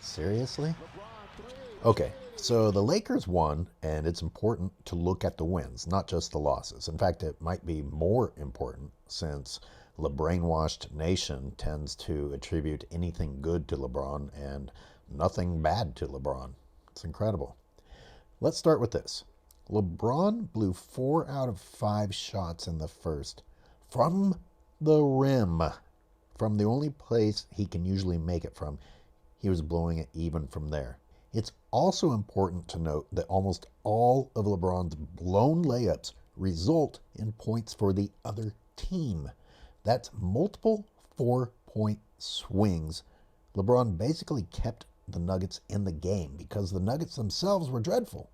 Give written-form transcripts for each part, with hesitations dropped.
Seriously? Okay, so the Lakers won, and it's important to look at the wins, not just the losses. In fact, it might be more important since the brainwashed nation tends to attribute anything good to LeBron and nothing bad to LeBron. It's incredible. Let's start with this. LeBron blew 4 out of 5 shots in the first from the rim, from the only place he can usually make it from. He was blowing it even from there. It's also important to note that almost all of LeBron's blown layups result in points for the other team. That's multiple 4-point swings. LeBron basically kept the Nuggets in the game because the Nuggets themselves were dreadful.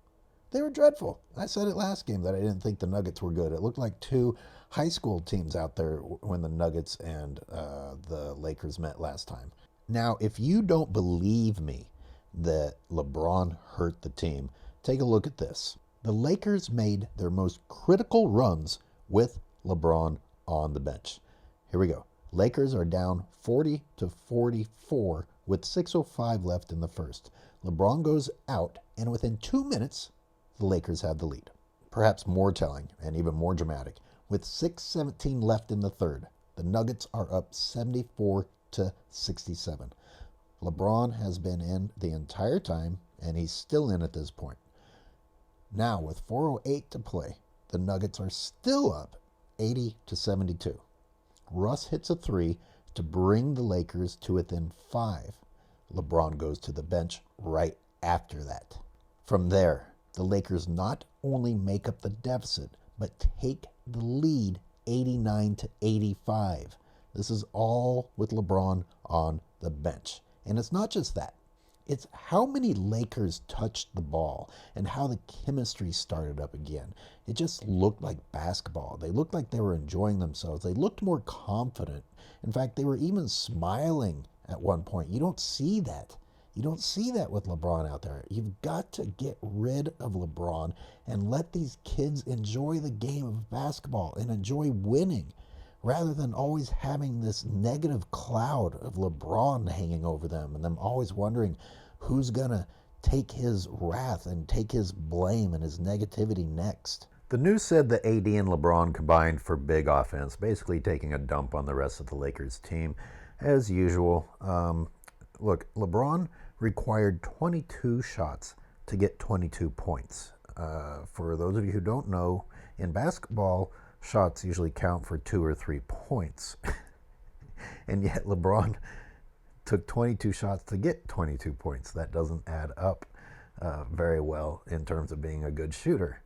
They were dreadful. I said it last game that I didn't think the Nuggets were good. It looked like two high school teams out there when the Nuggets and the Lakers met last time. Now, if you don't believe me that LeBron hurt the team, take a look at this. The Lakers made their most critical runs with LeBron on the bench. Here we go. Lakers are down 40-44 with 6:05 left in the first. LeBron goes out, and within 2 minutes, the Lakers have the lead. Perhaps more telling and even more dramatic, with 6:17 left in the third, the Nuggets are up 74-67. LeBron has been in the entire time, and he's still in at this point. Now, with 4:08 to play, the Nuggets are still up 80-72. Russ hits a three to bring the Lakers to within 5. LeBron goes to the bench right after that. From there, the Lakers not only make up the deficit, but take the lead 89-85. This is all with LeBron on the bench. And it's not just that. It's how many Lakers touched the ball and how the chemistry started up again. It just looked like basketball. They looked like they were enjoying themselves. They looked more confident. In fact, they were even smiling at one point. You don't see that. You don't see that with LeBron out there. You've got to get rid of LeBron and let these kids enjoy the game of basketball and enjoy winning, rather than always having this negative cloud of LeBron hanging over them and them always wondering who's going to take his wrath and take his blame and his negativity next. The news said that AD and LeBron combined for big offense, basically taking a dump on the rest of the Lakers team as usual. Look, LeBron required 22 shots to get 22 points. For those of you who don't know, in basketball, shots usually count for 2 or 3 points. And yet LeBron took 22 shots to get 22 points. That doesn't add up very well in terms of being a good shooter.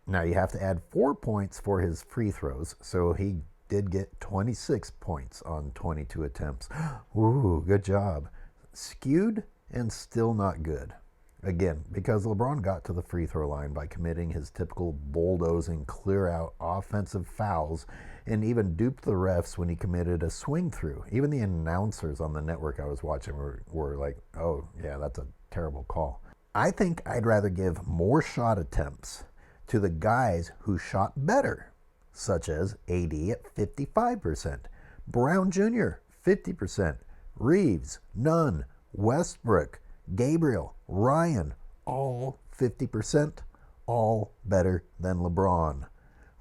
Now you have to add 4 points for his free throws, so he did get 26 points on 22 attempts. Ooh, good job. Skewed and still not good. Again, because LeBron got to the free throw line by committing his typical bulldozing clear-out offensive fouls and even duped the refs when he committed a swing through. Even the announcers on the network I was watching were like, oh, yeah, that's a terrible call. I think I'd rather give more shot attempts to the guys who shot better, such as AD at 55%, Brown Jr. 50%, Reeves, none, Westbrook, Gabriel, Ryan, all 50%, all better than LeBron.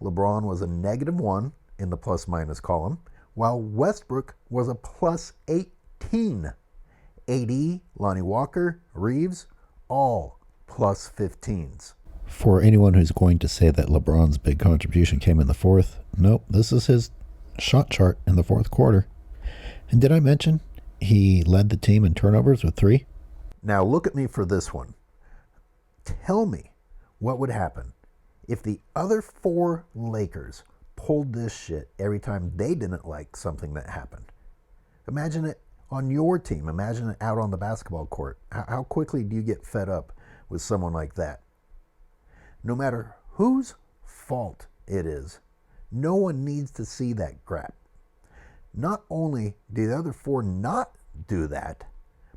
LeBron was a -1 in the plus-minus column, while Westbrook was a +18. AD, Lonnie Walker, Reeves, all +15s. For anyone who's going to say that LeBron's big contribution came in the fourth, nope, this is his shot chart in the fourth quarter. And did I mention he led the team in turnovers with 3? Now look at me for this one. Tell me what would happen if the other 4 Lakers pulled this shit every time they didn't like something that happened. Imagine it on your team. Imagine it out on the basketball court. How quickly do you get fed up with someone like that? No matter whose fault it is, no one needs to see that crap. Not only do the other 4 not do that,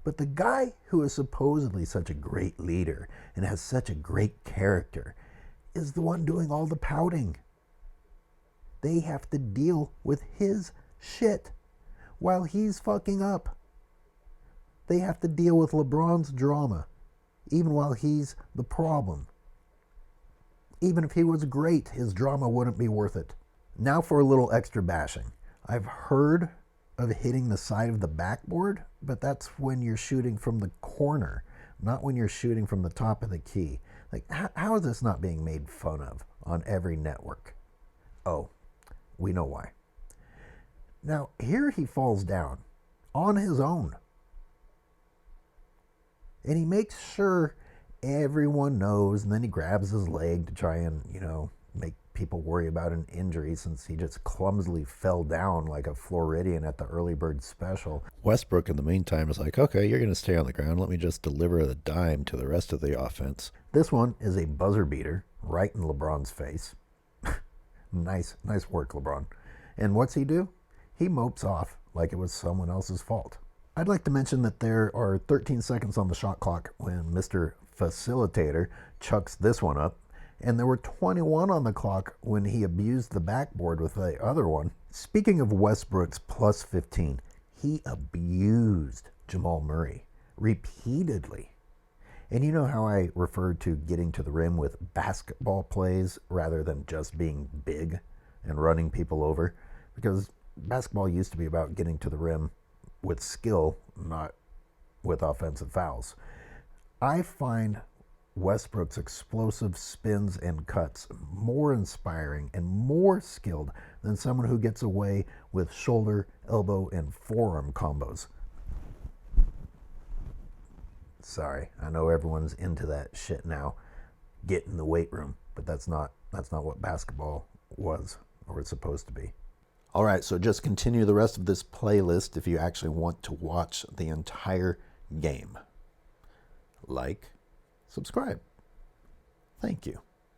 but the guy who is supposedly such a great leader and has such a great character is the one doing all the pouting. They have to deal with his shit while he's fucking up. They have to deal with LeBron's drama, even while he's the problem. Even if he was great, his drama wouldn't be worth it. Now for a little extra bashing. I've heard of hitting the side of the backboard, but that's when you're shooting from the corner, not when you're shooting from the top of the key. Like, how is this not being made fun of on every network? Oh, we know why. Now, here he falls down on his own. And he makes sure everyone knows, and then he grabs his leg to try and, make people worry about an injury since he just clumsily fell down like a Floridian at the early bird special. Westbrook, in the meantime, is like, okay, you're going to stay on the ground. Let me just deliver the dime to the rest of the offense. This one is a buzzer beater right in LeBron's face. Nice work, LeBron. And what's he do? He mopes off like it was someone else's fault. I'd like to mention that there are 13 seconds on the shot clock when Mr. Facilitator chucks this one up, and there were 21 on the clock when he abused the backboard with the other one. Speaking of Westbrook's plus 15, he abused Jamal Murray repeatedly. And you know how I referred to getting to the rim with basketball plays rather than just being big and running people over? Because basketball used to be about getting to the rim with skill, not with offensive fouls. I find Westbrook's explosive spins and cuts more inspiring and more skilled than someone who gets away with shoulder, elbow, and forearm combos. Sorry, I know everyone's into that shit now. Get in the weight room, but that's not what basketball was or is supposed to be. All right, so just continue the rest of this playlist if you actually want to watch the entire game. Like, subscribe. Thank you.